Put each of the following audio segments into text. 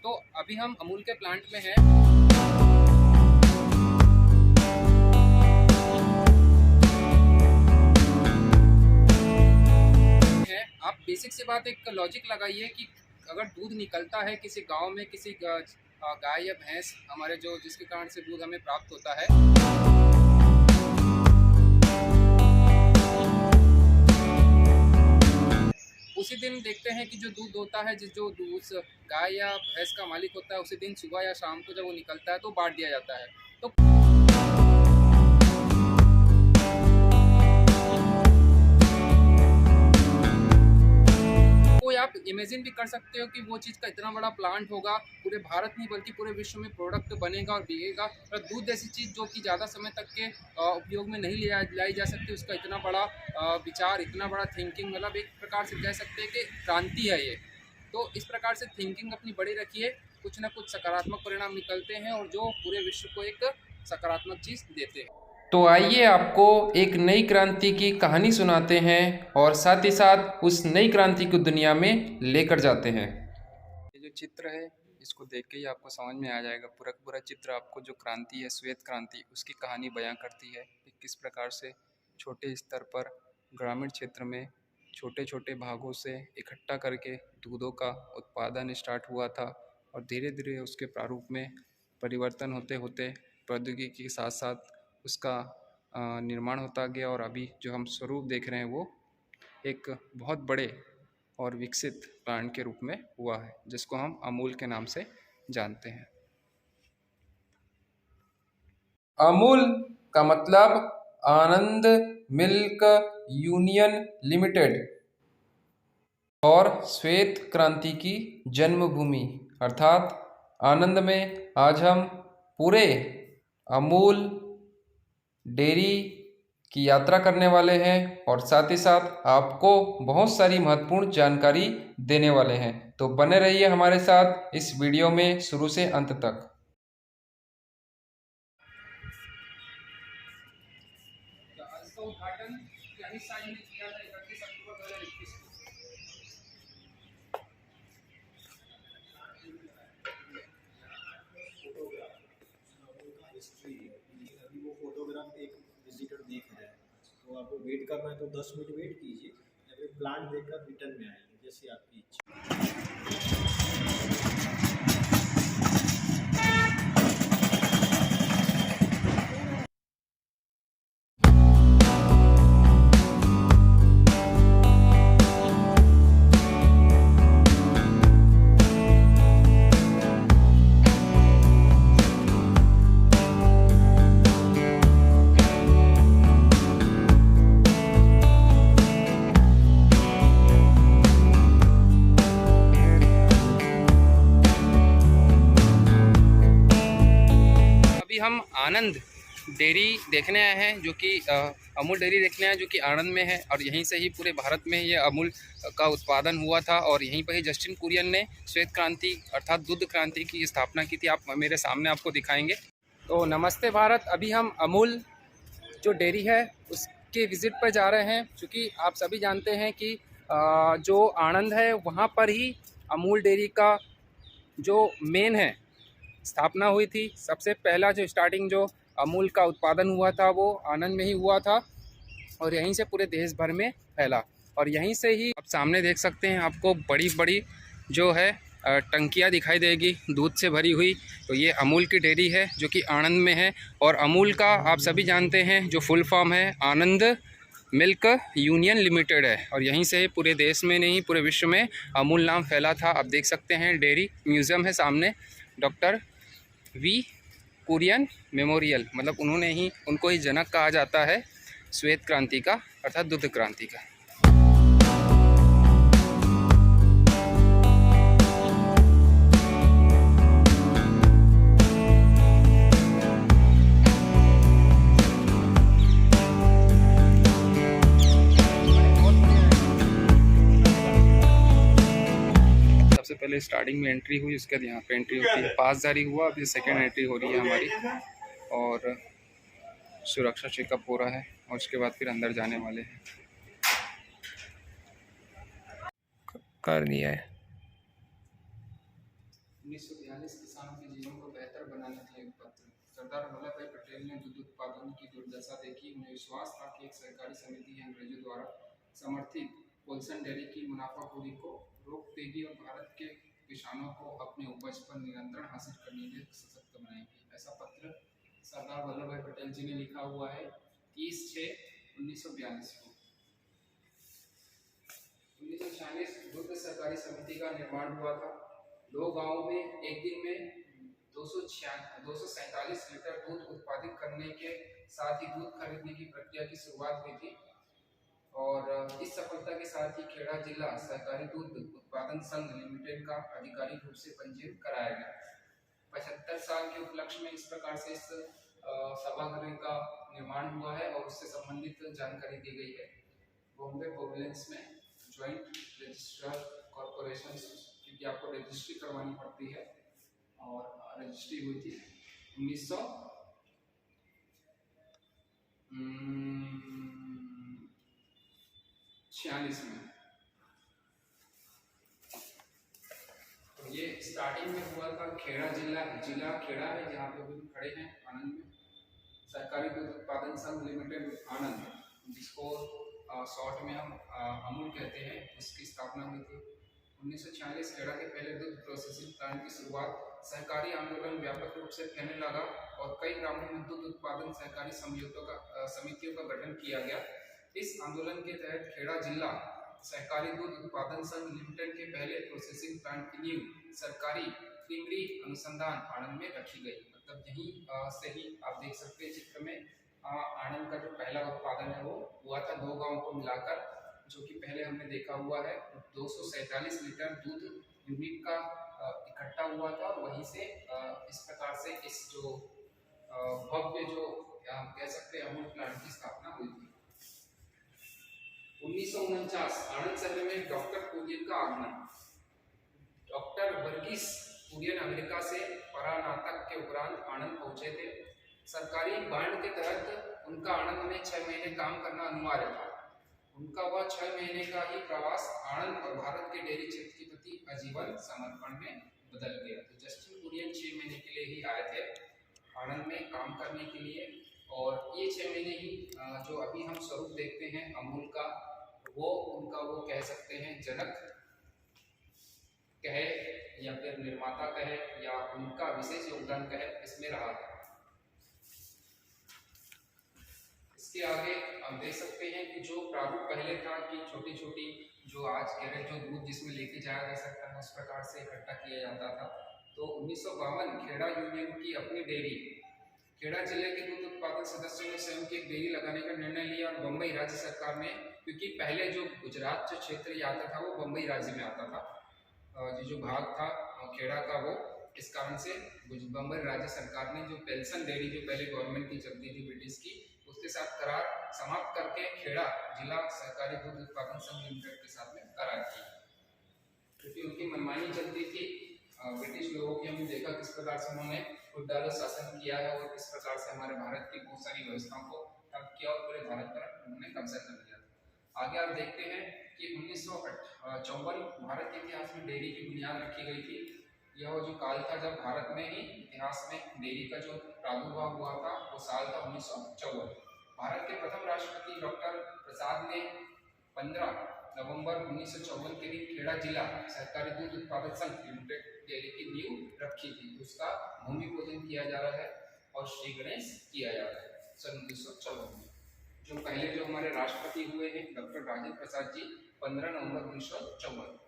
तो अभी हम अमूल के प्लांट में हैं। आप बेसिक सी बात एक लॉजिक लगाइए कि अगर दूध निकलता है किसी गांव में, किसी गाय या भैंस हमारे जो जिसके कारण से दूध हमें प्राप्त होता है, उसी दिन देखते हैं कि जो दूध होता है, जो दूध गाय या भैंस का मालिक होता है, उसी दिन सुबह या शाम को जब वो निकलता है तो बांट दिया जाता है। तो कोई आप इमेजिन भी कर सकते हो कि वो चीज़ का इतना बड़ा प्लांट होगा, पूरे भारत नहीं बल्कि पूरे विश्व में प्रोडक्ट बनेगा और बिकेगा। और दूध जैसी चीज़ जो कि ज़्यादा समय तक के उपयोग में नहीं लाई जा सकती, उसका इतना बड़ा विचार, इतना बड़ा थिंकिंग, मतलब एक प्रकार से कह सकते हैं कि क्रांति है ये। तो इस प्रकार से थिंकिंग अपनी बड़ी रखिए, कुछ ना कुछ सकारात्मक परिणाम निकलते हैं और जो पूरे विश्व को एक सकारात्मक चीज़ देते हैं। तो आइए आपको एक नई क्रांति की कहानी सुनाते हैं और साथ ही साथ उस नई क्रांति को दुनिया में लेकर जाते हैं। ये जो चित्र है इसको देख के ही आपको समझ में आ जाएगा, पूरा पूरा चित्र आपको जो क्रांति है, श्वेत क्रांति, उसकी कहानी बयां करती है कि किस प्रकार से छोटे स्तर पर ग्रामीण क्षेत्र में छोटे छोटे भागों से इकट्ठा करके दूधों का उत्पादन स्टार्ट हुआ था और धीरे धीरे उसके प्रारूप में परिवर्तन होते होते प्रौद्योगिकी के साथ साथ उसका निर्माण होता गया और अभी जो हम स्वरूप देख रहे हैं वो एक बहुत बड़े और विकसित ब्रांड के रूप में हुआ है, जिसको हम अमूल के नाम से जानते हैं। अमूल का मतलब आनंद मिल्क यूनियन लिमिटेड और श्वेत क्रांति की जन्मभूमि अर्थात आनंद में आज हम पूरे अमूल डेयरी की यात्रा करने वाले हैं और साथ ही साथ आपको बहुत सारी महत्वपूर्ण जानकारी देने वाले हैं। तो बने रहिए हमारे साथ इस वीडियो में शुरू से अंत तक। इसका उद्घाटन यही साल में किया था, 31 अक्टूबर 2021 को। अभी वो फोटोग्राफ एक विजिटर देख रहा है, तो आपको वेट करना है तो 10 मिनट वेट कीजिए या फिर प्लांट देखकर रिटर्न में आएंगे, जैसे आपकी इच्छा। हम आनंद डेयरी देखने आए हैं, जो कि अमूल डेयरी देखने आए हैं, जो कि आनंद में है और यहीं से ही पूरे भारत में ये अमूल का उत्पादन हुआ था और यहीं पर ही जस्टिन कुरियन ने श्वेत क्रांति अर्थात दूध क्रांति की स्थापना की थी। आप मेरे सामने आपको दिखाएंगे। तो नमस्ते भारत, अभी हम अमूल जो डेयरी है उसके विज़िट पर जा रहे हैं, क्योंकि आप सभी जानते हैं कि जो आनंद है वहाँ पर ही अमूल डेयरी का जो मेन है स्थापना हुई थी। सबसे पहला जो स्टार्टिंग जो अमूल का उत्पादन हुआ था वो आनंद में ही हुआ था और यहीं से पूरे देश भर में फैला और यहीं से ही आप सामने देख सकते हैं, आपको बड़ी बड़ी जो है टंकियाँ दिखाई देगी दूध से भरी हुई। तो ये अमूल की डेयरी है जो कि आनंद में है और अमूल का आप सभी जानते हैं जो फुल फॉर्म है आनंद मिल्क यूनियन लिमिटेड है और यहीं से पूरे देश में नहीं पूरे विश्व में अमूल नाम फैला था। आप देख सकते हैं डेयरी म्यूज़ियम है सामने, डॉक्टर वी कुरियन मेमोरियल, मतलब उनको ही जनक कहा जाता है श्वेत क्रांति का अर्थात दूध क्रांति का। सबसे पहले स्टार्टिंग में एंट्री हुई, उसके बाद यहाँ पे एंट्री होती है, पास जारी हुआ, अभी सेकेंड एंट्री हो रही है हमारी और सुरक्षा चेकअप हो रहा है और उसके बाद फिर अंदर जाने वाले हैं। कर दिया है। 1942 किसानों के जीवन को बेहतर बनाने के लिए पत्र। सरदार वल्लभ भाई पटेल ने दूध उत्पादन की दुर्दशा देखी। उन्हें विश्वास था कि एक सहकारी समिति अंग्रेजों द्वारा समर्थित पोल्सन डेयरी की मुनाफाखोरी को रोक देगी और भारत के किसानों को अपने उपज पर नियंत्रण हासिल करने के लिए सशक्त बनाएगी। ऐसा पत्र सरदार वल्लभ भाई पटेल जी ने लिखा हुआ है 30/6/1942 को। 1946 दुग्ध सहकारी समिति का निर्माण हुआ था। 2 गांवों में एक दिन में 247 लीटर दूध उत्पादित करने के साथ ही दूध खरीदने की प्रक्रिया की शुरुआत हुई थी और इस सफलता के साथ ही खेड़ा जिला सहकारी दूध उत्पादन संघ लिमिटेड का आधिकारिक रूप से पंजीयन कराया गया। 75 साल के उपलक्ष्य में इस प्रकार से इस सभागृह का निर्माण हुआ है और उससे संबंधित जानकारी दी गई है। बॉम्बे प्रोविंस में ज्वाइंट रजिस्ट्रार कॉर्पोरेशन, क्योंकि आपको रजिस्ट्री करवानी पड़ती है और रजिस्ट्री हुई थी 1946 में। तो ये स्टार्टिंग में हुआ था खेड़ा जिला खेड़ा है जहाँ पे भी खड़े हैं आनंद में। सहकारी दूध उत्पादन संघ लिमिटेड आनंद, जिसको शॉर्ट में हम अमूल कहते हैं, उसकी स्थापना हुई थी 1946। खेड़ा के पहले दूध प्रोसेसिंग प्लांट की शुरुआत। सहकारी आंदोलन व्यापक रूप से फैलने लगा और कई ग्रामों में दूध उत्पादन सहकारी समितियों का गठन किया गया। इस आंदोलन के तहत खेड़ा जिला सहकारी दूध उत्पादन संघ लिमिटेड के पहले प्रोसेसिंग प्लांट की नींव सरकारी क्रीमरी अनुसंधान आनंद में रखी गई। मतलब यहीं से ही आप देख सकते हैं चित्र में आनंद का जो पहला उत्पादन है वो हुआ था 2 गांवों को मिलाकर, जो कि पहले हमने देखा हुआ है। 247 लीटर दूध यूनिट का इकट्ठा हुआ था और वहीं से इस प्रकार से इस जो भव्य जो हम कह सकते हैं अमूल प्लांट की स्थापना हुई थी। 1949 आनंद शहर में डॉक्टर कुरियन का आगमन। डॉक्टर वर्गीस कुरियन अमेरिका से परानातक के उपरांत आनंद पहुंचे थे। सरकारी बांड के तहत उनका आनंद में 6 महीने काम करना अनिवार्य था। उनका वह 6 महीने का ही प्रवास आनंद और भारत के डेयरी क्षेत्र के प्रति आजीवन समर्पण में बदल गया। तो जस्टिन कुरियन 6 महीने के लिए ही आए थे आनंद में काम करने के लिए और ये 6 महीने ही जो अभी हम स्वरूप देखते हैं अमूल का, वो उनका वो कह सकते हैं जनक कहे या फिर निर्माता कहे या उनका विशेष योगदान कहे, इसमें रहा है। इसके आगे हम देख सकते हैं कि जो प्रारूप पहले था कि छोटी छोटी जो आज कह रहे जो दूध जिसमें लेके जाया जा सकता है उस प्रकार से इकट्ठा किया जाता था। तो 1952 खेड़ा यूनियन की अपनी डेयरी, खेड़ा जिले के दूध उत्पादक सदस्यों ने स्वयं की एक डेयरी लगाने का निर्णय लिया और बम्बई राज्य सरकार ने, क्योंकि पहले जो गुजरात जो क्षेत्र आता था वो बम्बई राज्य में आता था, जो भाग था खेड़ा का वो, इस कारण से बम्बई राज्य सरकार ने जो पेल्सन डेयरी जो पहले गवर्नमेंट की चलती थी ब्रिटिश की, उसके साथ करार समाप्त करके खेड़ा जिला सहकारी दूध उत्पादन संघ लिमिटेड के साथ में करार किया, क्योंकि उनकी मनमानी चलती थी। ब्रिटिश लोगों की हमने देखा किस प्रकार से उन्होंने खुददार शासन किया है और किस प्रकार से हमारे भारत की बहुत सारी व्यवस्थाओं को ठप किया और पूरे भारत पर उन्होंने कब्जा कर लिया। आगे आप देखते हैं कि 1954 भारत के इतिहास में डेयरी की बुनियाद रखी गई थी। यह जो काल था जब भारत में ही इतिहास में डेयरी का जो प्रादुर्भाव हुआ था वो साल था 1954। भारत के प्रथम राष्ट्रपति डॉक्टर प्रसाद ने 15 नवंबर 1954 के दिन खेड़ा जिला सहकारी दूध उत्पादक संघ लिमिटेड डेयरी की नींव रखी थी। उसका भूमि पूजन किया जा रहा है और श्री गणेश किया जा रहा है सन 1954 में। जो पहले जो हमारे राष्ट्रपति हुए हैं डॉक्टर राजेंद्र प्रसाद जी 15 नवंबर 1954।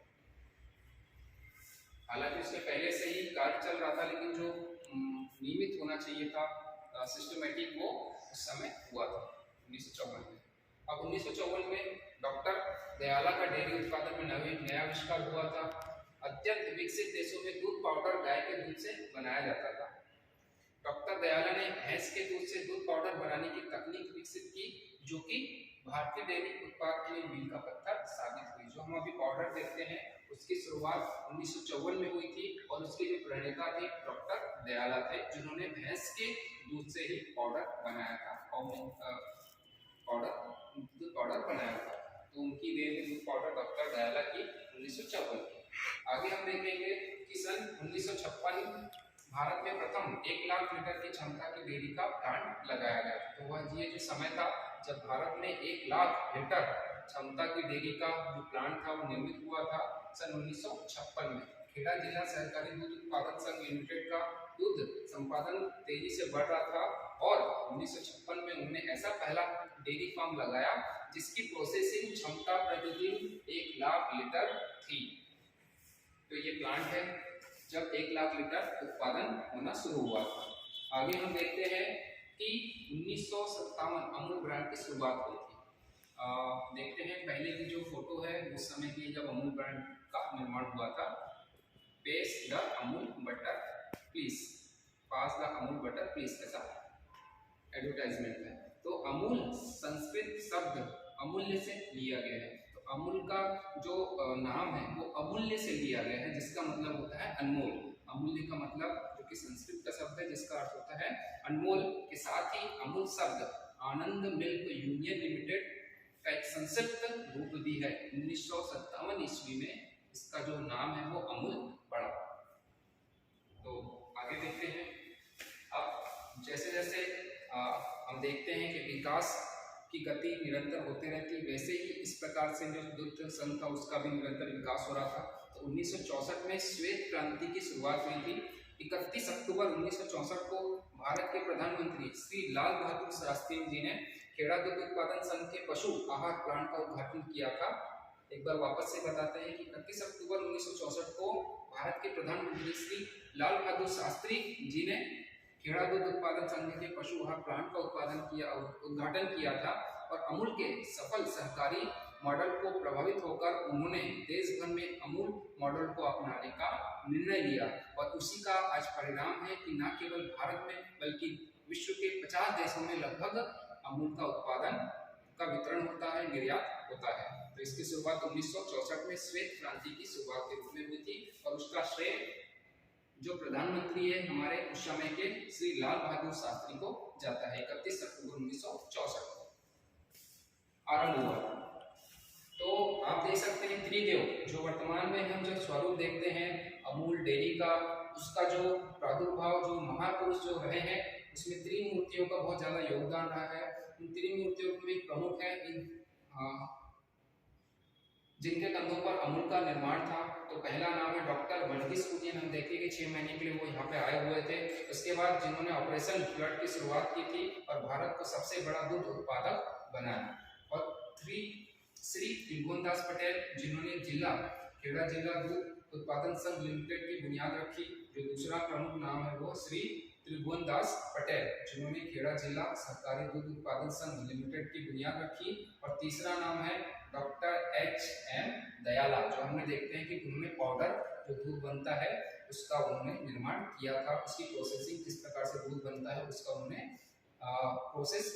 हालांकि उसके पहले से ही कार्य चल रहा था, लेकिन जो नियमित होना चाहिए था सिस्टमेटिक वो उस समय हुआ था 1954 में। अब 1954 में डॉक्टर दयाला का डेयरी उत्पादन में नया आविष्कार हुआ था। अत्यंत विकसित देशों में दूध पाउडर गाय के दूध से बनाया जाता था। डॉक्टर दयाला ने भैंस के दूध से दूध पाउडर बनाने की तकनीक विकसित की, जो कि भारतीय डेयरी उत्पाद के लिए मील का पत्थर साबित हुई। जो हम अभी पाउडर देखते हैं उसकी शुरुआत 1954 में हुई थी और उसके जो प्रणेता थे डॉक्टर दयाला थे, जिन्होंने भैंस के दूध से ही पाउडर बनाया था, दूध पाउडर बनाया था। तो उनकी देन में दूध पाउडर डॉक्टर दयाला की 1954 की। आगे हम देखेंगे कि सन 1956 भारत में प्रथम 1 लाख लीटर की क्षमता की डेयरी का प्लांट लगाया गया था। तो वह ये जो समय था जब भारत में 1 लाख लीटर क्षमता की डेयरी का जो प्लांट था वो निर्मित हुआ था सन 1956 में। खेड़ा जिला सहकारी दूध उत्पादन संघ लिमिटेड का दूध संपादन तेजी से बढ़ रहा था और 1956 में उन्होंने ऐसा पहला डेयरी फार्म लगाया जिसकी प्रोसेसिंग क्षमता प्रतिदिन 1 लाख लीटर थी। तो ये प्लांट है जब 1 लाख लीटर उत्पादन होना शुरू हुआ था। आगे हम देखते हैं कि 1957 अमूल ब्रांड की शुरुआत हुई थी। देखते हैं पहले की जो फोटो है उस समय की जब अमूल ब्रांड का निर्माण हुआ था। Pass the Amul butter please, pass the Amul butter please, ऐसा एडवर्टाइजमेंट है। तो अमूल संस्कृत शब्द अमूल्य से लिया गया है। तो अमूल का जो नाम है वो अमूल्य से लिया गया है जिसका मतलब होता है अनमोल। अमूल्य का मतलब जो कि संस्कृत का शब्द है जिसका अर्थ होता है अनमोल। के साथ ही अमूल शब्द आनंद मिल्क यूनियन लिमिटेड का एक संक्षिप्त रूप भी है। 1957 ईस्वी में इसका जो नाम है वो अमूल बढ़ा। तो आगे देखते हैं। अब जैसे जैसे हम देखते हैं कि विकास की गति निरंतर होते रहती है, वैसे ही इस प्रकार से जो दुग्ध संघ था उसका भी निरंतर विकास हो रहा था। तो 1964 में श्वेत क्रांति की शुरुआत हुई थी। 31 अक्टूबर 1964 को भारत के प्रधानमंत्री श्री लाल बहादुर शास्त्री जी ने खेड़ा दुग्ध उत्पादन संघ के पशु आहार प्लांट का उद्घाटन किया था। एक बार वापस से बताते हैं कि 31 अक्टूबर 1964 को भारत के प्रधानमंत्री श्री लाल बहादुर शास्त्री जी ने खेड़ा दूध उत्पादन संघ के पशु आहार प्लांट का उद्घाटन किया था और अमूल के सफल सहकारी मॉडल को प्रभावित होकर उन्होंने देश भर में अमूल मॉडल को अपनाने का निर्णय लिया और उसी का आज परिणाम है कि न केवल भारत में बल्कि विश्व के 50 देशों में लगभग अमूल का उत्पादन का वितरण होता है, निर्यात होता है। तो इसकी शुरुआत 1964 में श्वेत क्रांति की शुरुआत के रूप में हुई थी और उसका श्रेय जो प्रधानमंत्री है हमारे उस समय के श्री लाल बहादुर शास्त्री को जाता है। 31 अक्टूबर 1964 को आरंभ हुआ। तो आप देख सकते हैं त्रिदेव जो वर्तमान में हम जो स्वरूप देखते हैं अमूल डेयरी का, उसका जो प्रादुर्भाव जो महापुरुष जो रहे हैं उसमें त्रिमूर्तियों का बहुत ज्यादा योगदान रहा है। उन त्रिमूर्तियों में एक प्रमुख है जिनके कंधों पर अमूल का निर्माण था। तो पहला नाम है डॉक्टर वर्गीस कुरियन। हम देखेंगे 6 महीने के लिए वो यहाँ पे आए हुए थे। उसके बाद जिन्होंने ऑपरेशन फ्लड की शुरुआत की थी और भारत को सबसे बड़ा दूध उत्पादक बनाया। और श्री त्रिभुवन दास पटेल जिन्होंने खेड़ा जिला दूध उत्पादन संघ लिमिटेड की बुनियाद रखी। जो दूसरा प्रमुख नाम है वो श्री त्रिभुवन दास पटेल जिन्होंने खेड़ा जिला सहकारी दूध उत्पादन संघ लिमिटेड की बुनियाद रखी। और तीसरा नाम है डॉक्टर H.M. दयाला जो हमने देखते हैं कि उन्होंने पाउडर जो दूध बनता है उसका उन्होंने निर्माण किया था। उसकी प्रोसेसिंग किस प्रकार से दूध बनता है उसका उन्होंने प्रोसेस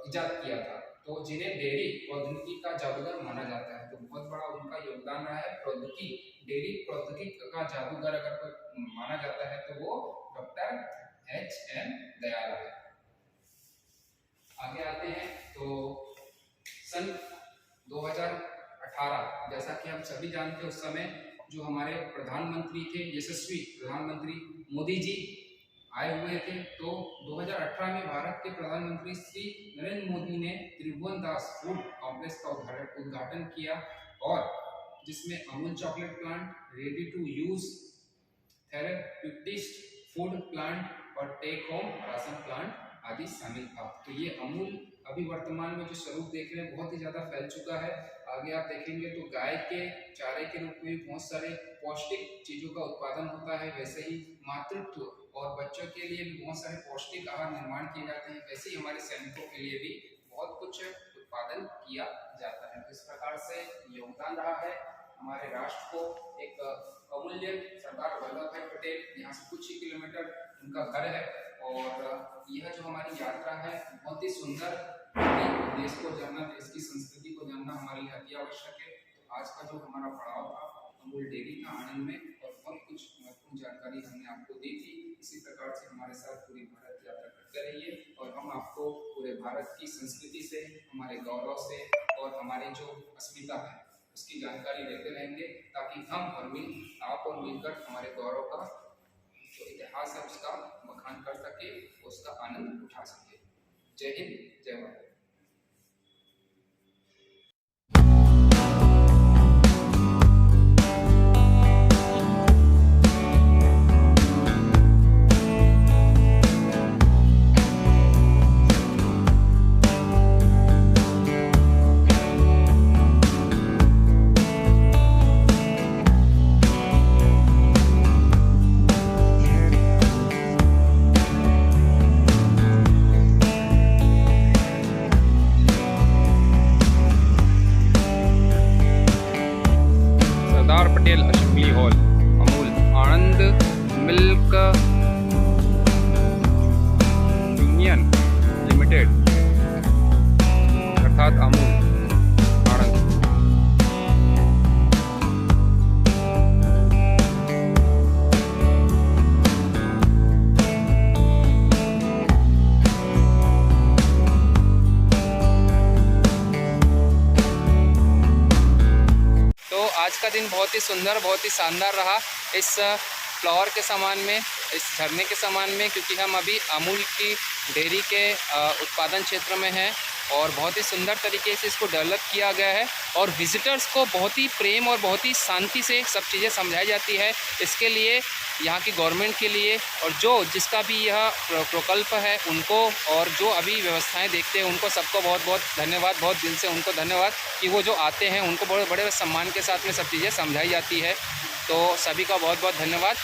इजाद किया था। तो जिन्हें डेयरी प्रौद्योगिकी का जादूगर माना जाता है, तो बहुत बड़ा उनका योगदान रहा है। प्रौद्योगिकी डेयरी प्रौद्योगिकी का जादूगर अगर कोई माना जाता है तो वो डॉक्टर H.M. दयाला है। आगे आते हैं तो सन 2018 जैसा कि हम सभी जानते हैं उस समय जो हमारे प्रधानमंत्री थे यशस्वी प्रधानमंत्री मोदी जी आए हुए थे। तो 2018 में भारत के प्रधानमंत्री श्री नरेंद्र मोदी ने त्रिभुवन दास फूड कॉम्प्लेक्स का उद्घाटन किया और जिसमें Amul chocolate plant, ready to use therapeutic food plant और टेक होम राशन प्लांट आदि शामिल था। तो ये अमूल अभी वर्तमान में जो स्वरूप देख रहे हैं बहुत ही ज़्यादा फैल चुका है। आगे आप देखेंगे तो गाय के चारे के रूप में बहुत सारे पौष्टिक चीज़ों का उत्पादन होता है। वैसे ही मातृत्व और बच्चों के लिए भी बहुत सारे पौष्टिक आहार निर्माण किए जाते हैं। वैसे ही हमारे सैनिकों के लिए भी बहुत कुछ उत्पादन किया जाता है। तो इस प्रकार से योगदान रहा है हमारे राष्ट्र को एक अमूल्य सरदार वल्लभ भाई पटेल, यहाँ से कुछ ही किलोमीटर उनका घर है। और यह जो हमारी यात्रा है बहुत ही सुंदर, देश को जानना, देश की संस्कृति को जानना हमारे लिए अति आवश्यक है। तो आज का जो हमारा पड़ाव था अमूल डेयरी का आनंद में, और बहुत कुछ महत्वपूर्ण जानकारी हमने आपको दी थी। इसी प्रकार से हमारे साथ पूरी भारत यात्रा करते रहिए और हम आपको पूरे भारत की संस्कृति से, हमारे गौरव से और हमारी जो अस्मिता है उसकी जानकारी देते रहेंगे, ताकि हम और आप और मिलकर हमारे गौरव का जो इतिहास इतिहास है उसका बखान कर सके, उसका आनंद उठा सके। जय हिंद, जय भारत। सरदार पटेल असेंबली हॉल, अमूल आनंद मिल्क यूनियन लिमिटेड अर्थात अमूल आनंद। तो आज का दिन बहुत ही सुंदर, बहुत ही शानदार रहा इस फ्लावर के सामान में, इस झरने के सामान में, क्योंकि हम अभी अमूल की डेयरी के उत्पादन क्षेत्र में हैं और बहुत ही सुंदर तरीके से इसको डेवलप किया गया है और विजिटर्स को बहुत ही प्रेम और बहुत ही शांति से सब चीज़ें समझाई जाती है। इसके लिए यहाँ की गवर्नमेंट के लिए और जिसका भी यह प्रकल्प है उनको, और जो अभी व्यवस्थाएं देखते हैं उनको सबको बहुत बहुत धन्यवाद, बहुत दिल से उनको धन्यवाद कि वो जो आते हैं उनको बड़े बड़े सम्मान के साथ में सब चीज़ें समझाई जाती है। तो सभी का बहुत बहुत धन्यवाद।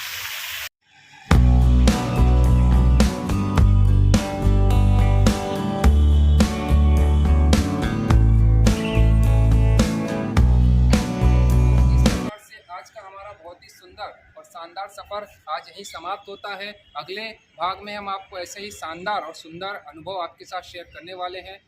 आज का हमारा बहुत ही सुंदर और शानदार सफ़र आज यहीं समाप्त होता है। अगले भाग में हम आपको ऐसे ही शानदार और सुंदर अनुभव आपके साथ शेयर करने वाले हैं।